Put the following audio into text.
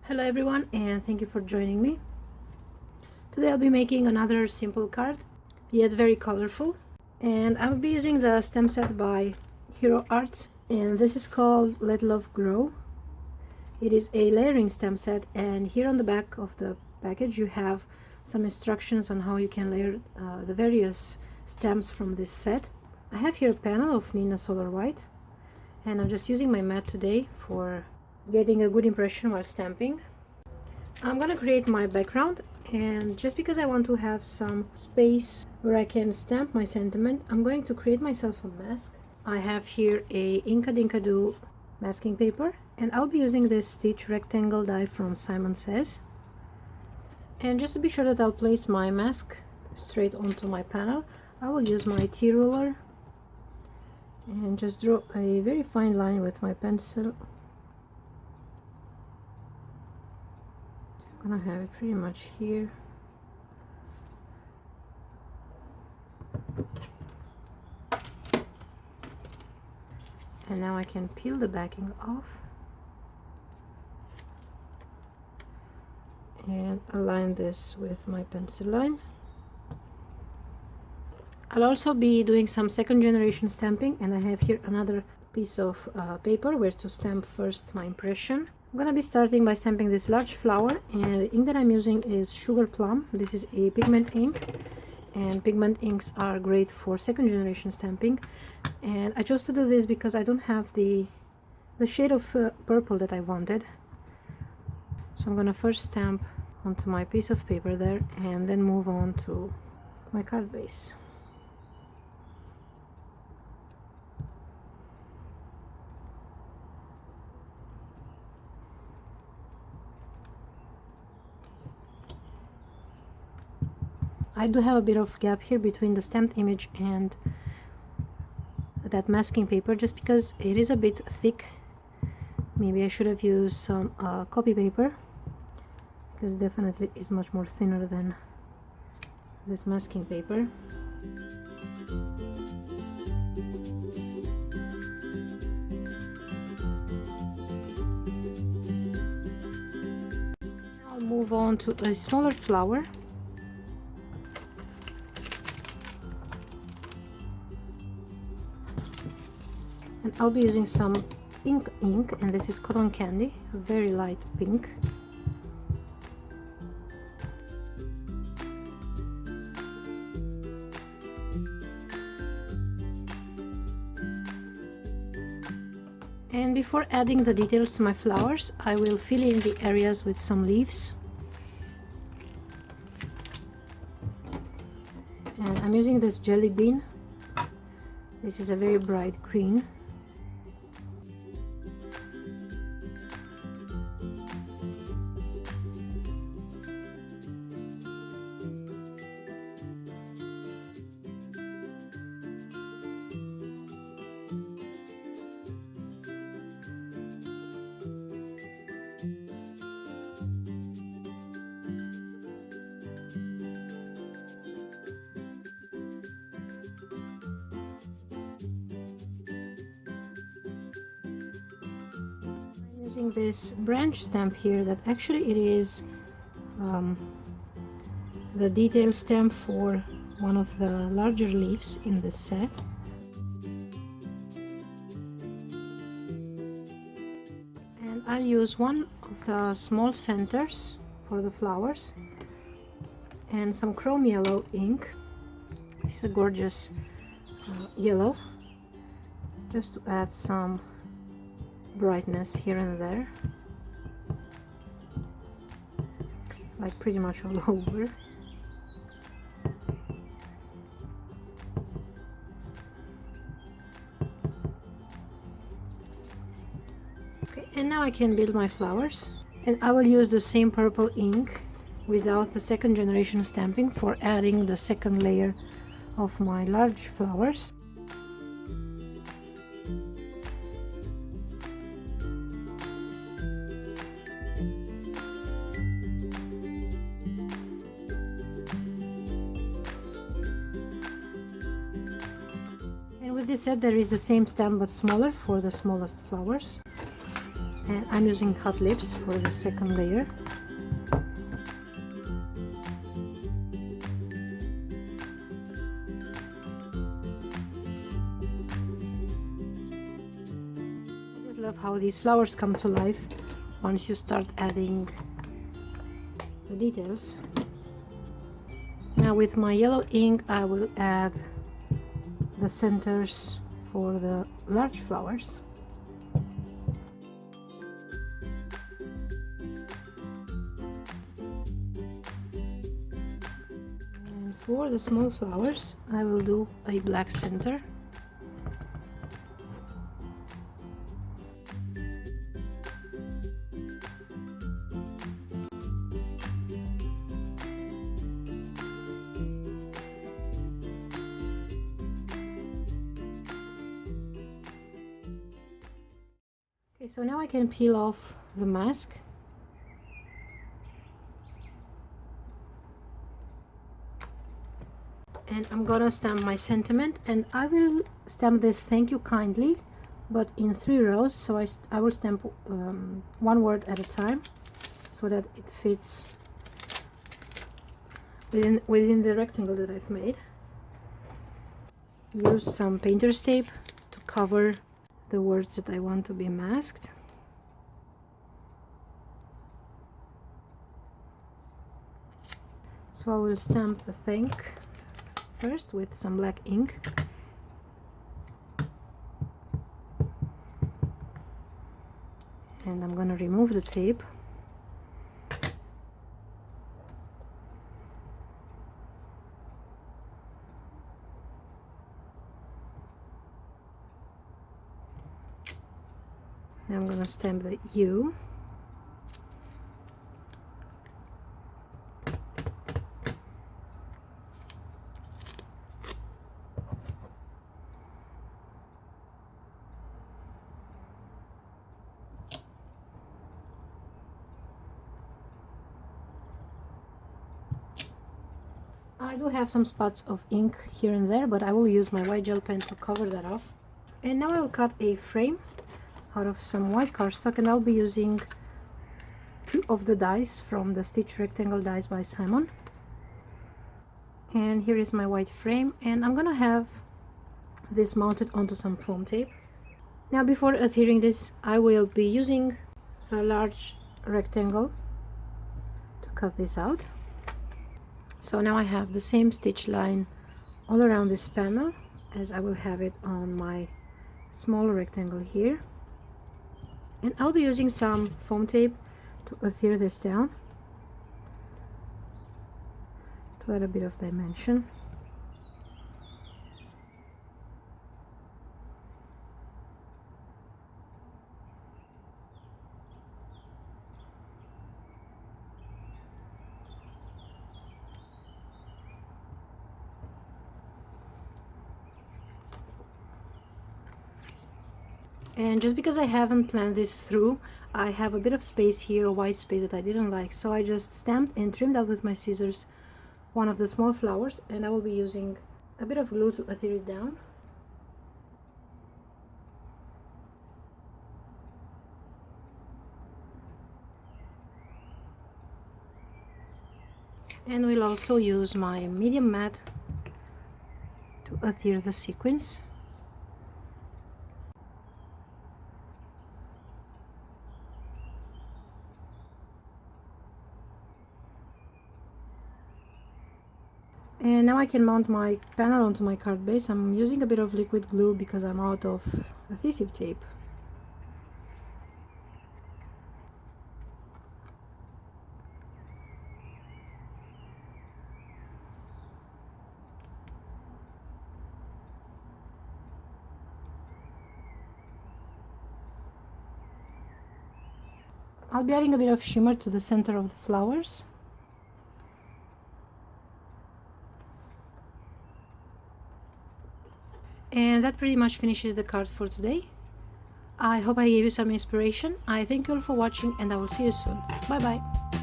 Hello everyone, and thank you for joining me. Today I'll be making another simple card, yet very colorful, and I'll be using the stamp set by Hero Arts, and this is called Let Love Grow. It is a layering stamp set, and here on the back of the package you have some instructions on how you can layer the various stamps from this set. I have here a panel of Neenah Solar White, and I'm just using my mat today for getting a good impression while stamping. I'm gonna create my background, and just because I want to have some space where I can stamp my sentiment, I'm going to create myself a mask. I have here a Inkadinkado masking paper, and I'll be using this stitch rectangle die from Simon Says. And just to be sure that I'll place my mask straight onto my panel, I will use my T-ruler and just draw a very fine line with my pencil. I'm gonna have it pretty much here. And now I can peel the backing off and align this with my pencil line. I'll also be doing some second generation stamping, and I have here another piece of paper where to stamp first my impression. I'm gonna be starting by stamping this large flower, and the ink that I'm using is Sugar Plum. This is a pigment ink, and pigment inks are great for second generation stamping, and I chose to do this because I don't have the shade of purple that I wanted. So I'm gonna first stamp onto my piece of paper there, and then move on to my card base. I do have a bit of gap here between the stamped image and that masking paper, just because it is a bit thick. Maybe I should have used some copy paper, because definitely is much more thinner than this masking paper. I'll move on to a smaller flower. And I'll be using some pink ink, and this is Cotton Candy, a very light pink. And before adding the details to my flowers, I will fill in the areas with some leaves. And I'm using this Jelly Bean. This is a very bright green. Using this branch stamp here, that actually it is the detail stamp for one of the larger leaves in this set. And I'll use one of the small centers for the flowers and some chrome yellow ink. This is a gorgeous yellow, just to add some brightness here and there, like pretty much all over. Okay, and now I can build my flowers, and I will use the same purple ink without the second generation stamping for adding the second layer of my large flowers. With this set there is the same stamp but smaller for the smallest flowers, And I'm using hot lips for the second layer. I just love how these flowers come to life once you start adding the details. Now with my yellow ink I will add the centers for the large flowers. And for the small flowers I will do a black center. Okay, so now I can peel off the mask. And I'm gonna stamp my sentiment, and I will stamp this "thank you kindly" but in 3 rows, so I will stamp one word at a time so that it fits within the rectangle that I've made. Use some painter's tape to cover the words that I want to be masked. So I will stamp the "thank" first with some black ink. And I'm going to remove the tape. Now I'm going to stamp the "U". I do have some spots of ink here and there, but I will use my white gel pen to cover that off. And now I will cut a frame out of some white cardstock, and I'll be using 2 of the dies from the Stitch Rectangle dies by Simon. And here is my white frame, and I'm gonna have this mounted onto some foam tape. Now before adhering this, I will be using the large rectangle to cut this out. So now I have the same stitch line all around this panel as I will have it on my smaller rectangle here. And I'll be using some foam tape to adhere this down to add a bit of dimension. And just because I haven't planned this through, I have a bit of space here, a white space that I didn't like, so I just stamped and trimmed out with my scissors one of the small flowers, and I will be using a bit of glue to adhere it down. And we'll also use my medium matte to adhere the sequins. And now I can mount my panel onto my card base. I'm using a bit of liquid glue because I'm out of adhesive tape. I'll be adding a bit of shimmer to the center of the flowers. And that pretty much finishes the card for today. I hope I gave you some inspiration. I thank you all for watching, and I will see you soon. Bye bye.